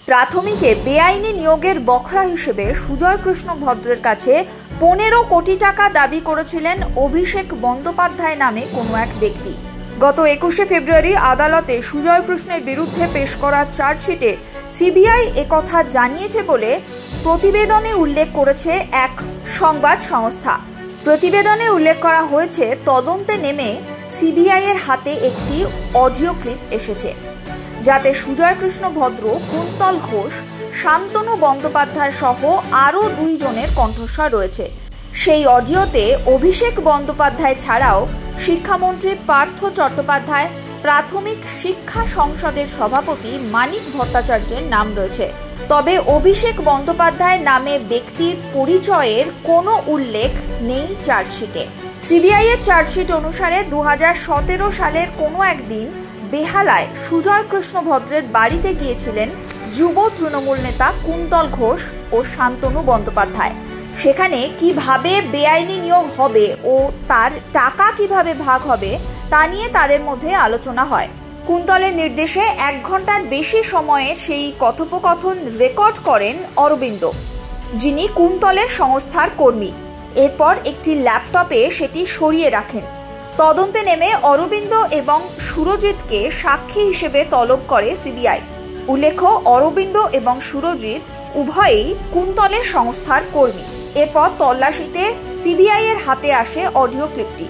প্রাথমিকে বেআইনি নিয়োগের বখরা হিসেবে সুজয় কৃষ্ণ ভদ্রের কাছে 15 কোটি টাকা দাবি করেছিলেন অভিষেক বন্দ্যোপাধ্যায় নামে কোনো এক ব্যক্তি। গত 21শে ফেব্রুয়ারি আদালতে সুজয় কৃষ্ণের বিরুদ্ধে পেশ করা চার্জশিটে সিবিআই একথা জানিয়েছে বলে প্রতিবেদনে উল্লেখ করেছে এক সংবাদ সংস্থা। প্রতিবেদনে উল্লেখ করা হয়েছে, তদন্তে নেমে সিবিআই এর হাতে একটি অডিও ক্লিপ এসেছে, যাতে সুজয় কৃষ্ণ ভদ্র, কুন্তল ঘোষ, শান্তনু বন্দ্যোপাধ্যায় সহ আরও 2 জনের কণ্ঠস্বর রয়েছে। সেই অডিওতে অভিষেক বন্দ্যোপাধ্যায় ছাড়াও শিক্ষামন্ত্রী পার্থ চট্টোপাধ্যায়, প্রাথমিক শিক্ষা সংসদের সভাপতি মানিক ভট্টাচার্যের নাম রয়েছে। তবে অভিষেক বন্দ্যোপাধ্যায় নামে ব্যক্তির পরিচয়ের কোনো উল্লেখ নেই চার্জশিটে। সিবিআই এর চার্জশিট অনুসারে 2017 সালের কোনো একদিন বেহালায় সুজয় কৃষ্ণ ভদ্রের বাড়িতে গিয়েছিলেন যুব তৃণমূল নেতা কুন্তল ঘোষ ও শান্তনু বন্দ্যোপাধ্যায়। সেখানে কিভাবে বেআইনি নিয়োগ হবে ও তার টাকা কিভাবে ভাগ হবে তা নিয়ে তাদের মধ্যে আলোচনা হয়। কুন্তলের নির্দেশে 1 ঘন্টার বেশি সময়ে সেই কথোপকথন রেকর্ড করেন অরবিন্দ, যিনি কুন্তলের সংস্থার কর্মী। এরপর একটি ল্যাপটপে সেটি সরিয়ে রাখেন। তদন্তে নেমে অরবিন্দ এবং সুরজিৎকে সাক্ষী হিসেবে তলব করে সিবিআই। উল্লেখ্য, অরবিন্দ এবং সুরজিৎ উভয়েই কুন্তলের সংস্থার কর্মী। এরপর তল্লাশিতে সিবিআই এর হাতে আসে অডিও ক্লিপটি।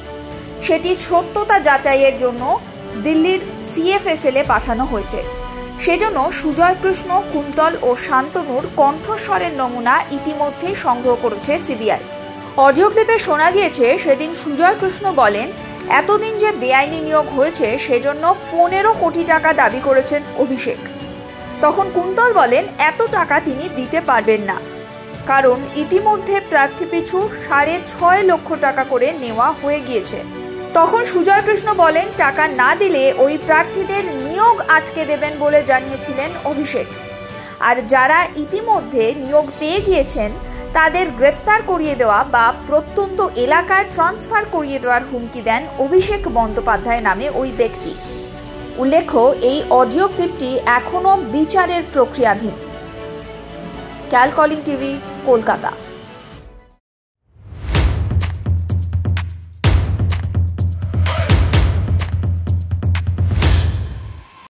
সেটির সত্যতা যাচাইয়ের জন্য দিল্লির CFSL এ পাঠানো হয়েছে। সেজন্য সুজয় কৃষ্ণ, কুন্তল ও শান্তনুর কণ্ঠস্বরের নমুনা ইতিমধ্যেই সংগ্রহ করেছে সিবিআই। অডিও ক্লিপে শোনা গিয়েছে, সেদিন সুজয় কৃষ্ণ বলেন, এতদিন যে বেআইনি নিয়োগ হয়েছে সেজন্য 15 কোটি টাকা দাবি করেছেন অভিষেক। তখন কুন্তল বলেন, এত টাকা তিনি দিতে পারবেন না, কারণ ইতিমধ্যে প্রার্থী পিছু 6.5 লক্ষ টাকা করে নেওয়া হয়ে গিয়েছে। তখন সুজয় কৃষ্ণ বলেন, টাকা না দিলে ওই প্রার্থীদের নিয়োগ আটকে দেবেন বলে জানিয়েছিলেন অভিষেক। আর যারা ইতিমধ্যে নিয়োগ পেয়ে গিয়েছেন তাদের গ্রেফতার করিয়ে দেওয়া বা প্রত্যন্ত এলাকায় ট্রান্সফার করিয়ে দেওয়ার হুমকি দেন অভিষেক বন্দ্যোপাধ্যায় নামে ওই ব্যক্তি। উল্লেখ্য, এই অডিও ক্লিপটি এখনও বিচারের প্রক্রিয়াধীন। ক্যালকলিং টিভি, কলকাতা।